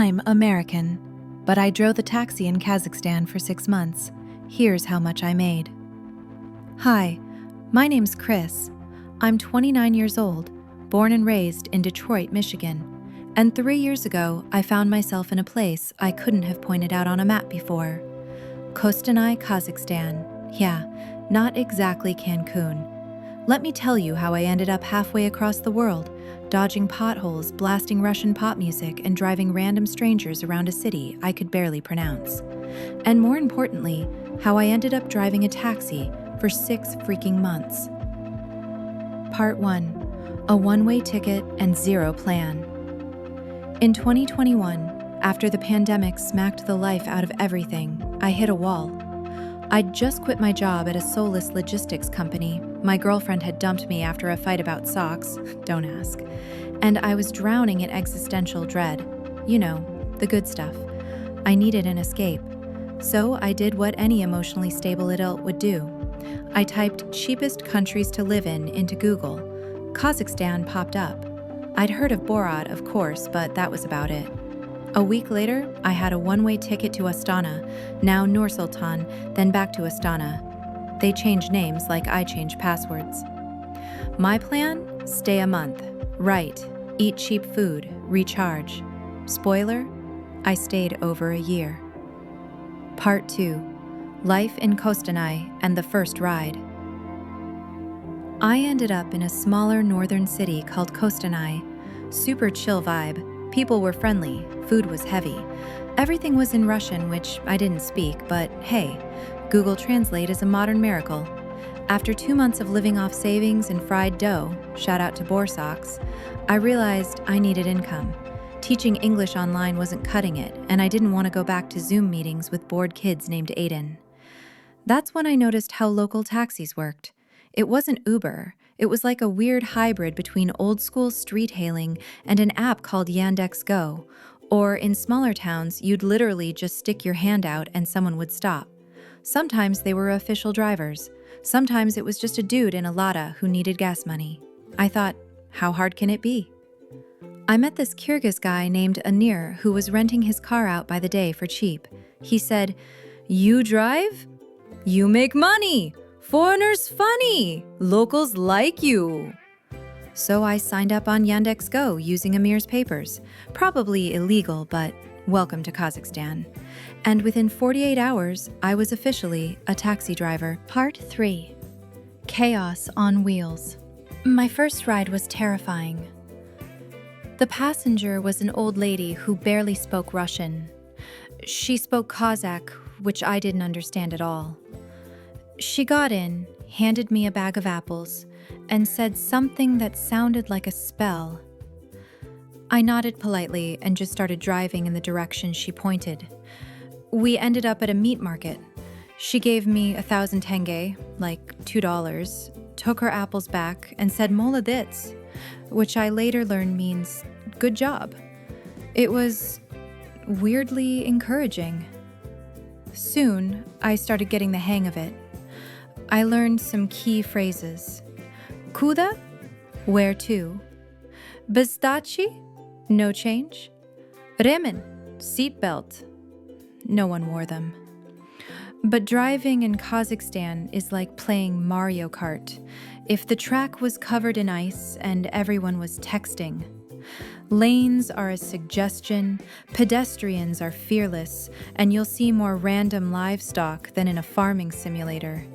I'm American, but I drove the taxi in Kazakhstan for 6 months. Here's how much I made. Hi, my name's Chris. I'm 29 years old, born and raised in Detroit, Michigan. And 3 years ago, I found myself in a place I couldn't have pointed out on a map before. Kostanay, Kazakhstan. Yeah, not exactly Cancun. Let me tell you how I ended up halfway across the world, dodging potholes, blasting Russian pop music, and driving random strangers around a city I could barely pronounce. And more importantly, how I ended up driving a taxi for 6 freaking months. Part 1. A one-way ticket and zero plan. In 2021, after the pandemic smacked the life out of everything, I hit a wall. I'd just quit my job at a soulless logistics company. My girlfriend had dumped me after a fight about socks, don't ask. And I was drowning in existential dread. You know, the good stuff. I needed an escape. So I did what any emotionally stable adult would do. I typed cheapest countries to live in into Google. Kazakhstan popped up. I'd heard of Borat, of course, but that was about it. A week later, I had a one-way ticket to Astana, now Nur-Sultan, then back to Astana. They change names like I change passwords. My plan? Stay a month. Write, eat cheap food, recharge. Spoiler? I stayed over a year. Part 2. Life in Kostanay and the first ride. I ended up in a smaller northern city called Kostanay. Super chill vibe. People were friendly, food was heavy. Everything was in Russian, which I didn't speak, but hey, Google Translate is a modern miracle. After 2 months of living off savings and fried dough, shout out to Borsocks, I realized I needed income. Teaching English online wasn't cutting it, and I didn't want to go back to Zoom meetings with bored kids named Aiden. That's when I noticed how local taxis worked. It wasn't Uber. It was like a weird hybrid between old-school street hailing and an app called Yandex Go. Or in smaller towns, you'd literally just stick your hand out and someone would stop. Sometimes they were official drivers. Sometimes it was just a dude in a Lada who needed gas money. I thought, how hard can it be? I met this Kyrgyz guy named Anir who was renting his car out by the day for cheap. He said, "You drive? You make money! Foreigners funny! Locals like you!" So I signed up on Yandex Go using Amir's papers. Probably illegal, but welcome to Kazakhstan. And within 48 hours, I was officially a taxi driver. Part 3. Chaos on wheels. My first ride was terrifying. The passenger was an old lady who barely spoke Russian. She spoke Kazakh, which I didn't understand at all. She got in, handed me a bag of apples, and said something that sounded like a spell. I nodded politely and just started driving in the direction she pointed. We ended up at a meat market. She gave me 1,000 tenge, like $2, took her apples back, and said "Molodets," which I later learned means "good job." It was weirdly encouraging. Soon, I started getting the hang of it. I learned some key phrases. Kuda? Where to? Bezdachi? No change. Remen? Seatbelt. No one wore them. But driving in Kazakhstan is like playing Mario Kart. If the track was covered in ice and everyone was texting. Lanes are a suggestion, pedestrians are fearless, and you'll see more random livestock than in a farming simulator.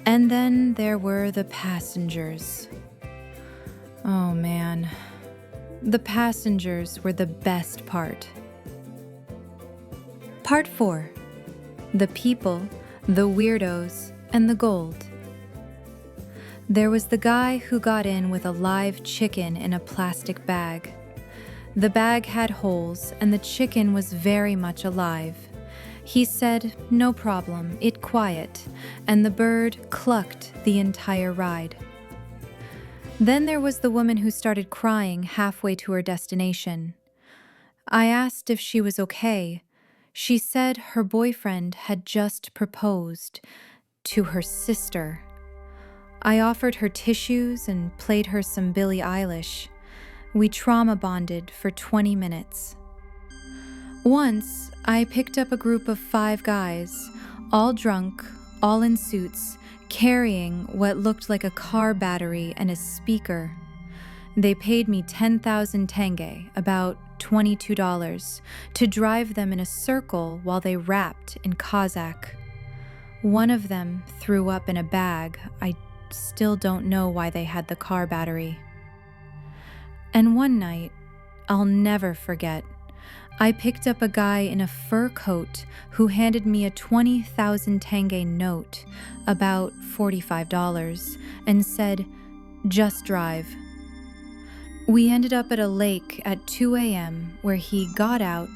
And then there were the passengers. Oh man, the passengers were the best part. Part 4. The people, the weirdos, and the gold. There was the guy who got in with a live chicken in a plastic bag. The bag had holes, and the chicken was very much alive. He said, "No problem, it quiet," and the bird clucked the entire ride. Then there was the woman who started crying halfway to her destination. I asked if she was okay. She said her boyfriend had just proposed to her sister. I offered her tissues and played her some Billie Eilish. We trauma bonded for 20 minutes. Once, I picked up a group of 5 guys, all drunk, all in suits, carrying what looked like a car battery and a speaker. They paid me 10,000 tenge, about $22, to drive them in a circle while they rapped in Kazakh. One of them threw up in a bag. I still don't know why they had the car battery. And one night, I'll never forget, I picked up a guy in a fur coat who handed me a 20,000 tenge note, about $45, and said, "Just drive." We ended up at a lake at 2 a.m. where he got out,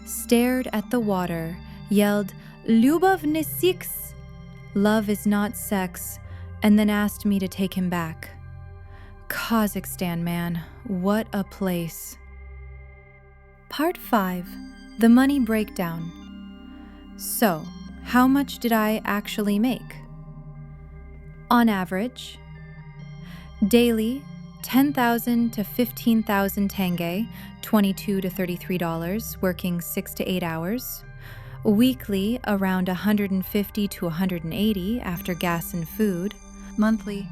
stared at the water, yelled, "Lyubov ne seks," love is not sex, and then asked me to take him back. Kazakhstan, man, what a place. Part 5. The money breakdown. So, how much did I actually make? On average, daily, 10,000 to 15,000 tenge, $22 to $33, working 6 to 8 hours. Weekly, around 150 to 180 after gas and food. Monthly,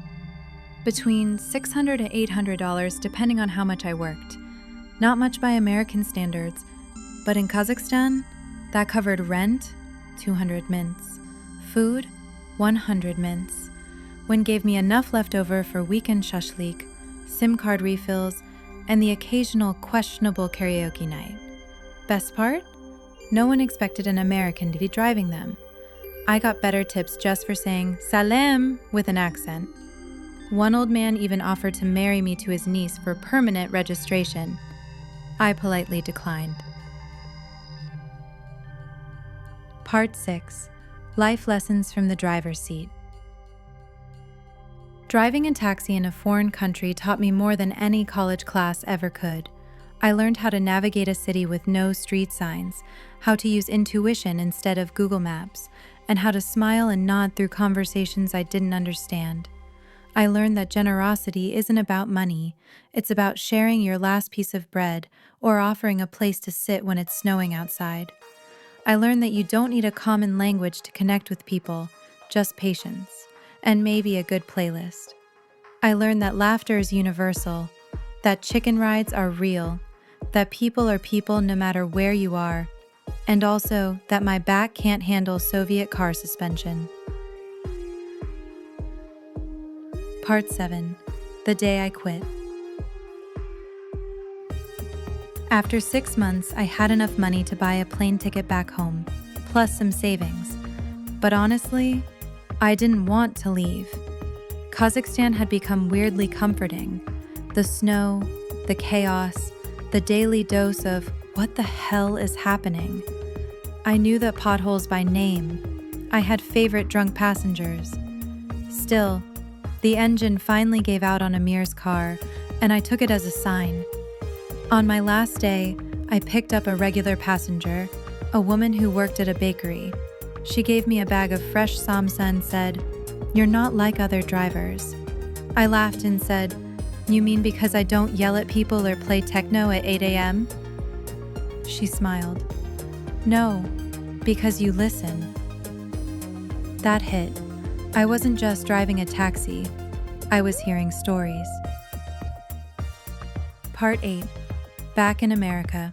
between $600 to $800 depending on how much I worked. Not much by American standards, but in Kazakhstan, that covered rent, 200 mints, food, 100 mints, when gave me enough left over for weekend shashlik, SIM card refills, and the occasional questionable karaoke night. Best part? No one expected an American to be driving them. I got better tips just for saying "Salem" with an accent. One old man even offered to marry me to his niece for permanent registration. I politely declined. Part 6. Life lessons from the driver's seat. Driving a taxi in a foreign country taught me more than any college class ever could. I learned how to navigate a city with no street signs, how to use intuition instead of Google Maps, and how to smile and nod through conversations I didn't understand. I learned that generosity isn't about money, it's about sharing your last piece of bread or offering a place to sit when it's snowing outside. I learned that you don't need a common language to connect with people, just patience, and maybe a good playlist. I learned that laughter is universal, that chicken rides are real, that people are people no matter where you are, and also that my back can't handle Soviet car suspension. Part 7. The day I quit. After 6 months, I had enough money to buy a plane ticket back home, plus some savings. But honestly, I didn't want to leave. Kazakhstan had become weirdly comforting. The snow, the chaos, the daily dose of what the hell is happening. I knew the potholes by name. I had favorite drunk passengers. Still, the engine finally gave out on Amir's car, and I took it as a sign. On my last day, I picked up a regular passenger, a woman who worked at a bakery. She gave me a bag of fresh samsa and said, "You're not like other drivers." I laughed and said, "You mean because I don't yell at people or play techno at 8 a.m.? She smiled. "No, because you listen." That hit. I wasn't just driving a taxi, I was hearing stories. Part 8. Back in America.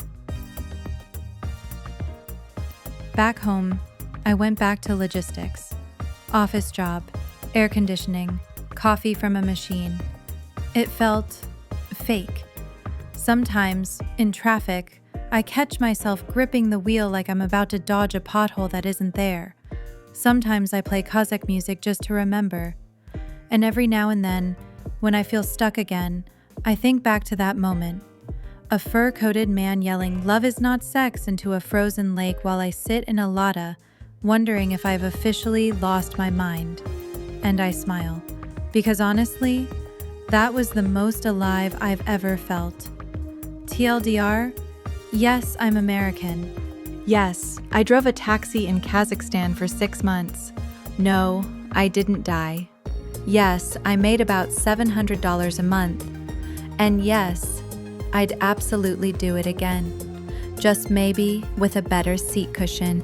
Back home, I went back to logistics. Office job, air conditioning, coffee from a machine. It felt fake. Sometimes, in traffic, I catch myself gripping the wheel like I'm about to dodge a pothole that isn't there. Sometimes I play Kazakh music just to remember. And every now and then, when I feel stuck again, I think back to that moment. A fur-coated man yelling "Love is not sex" into a frozen lake while I sit in a lada, wondering if I've officially lost my mind. And I smile. Because honestly, that was the most alive I've ever felt. TLDR, yes, I'm American. Yes, I drove a taxi in Kazakhstan for 6 months. No, I didn't die. Yes, I made about $700 a month. And yes, I'd absolutely do it again. Just maybe with a better seat cushion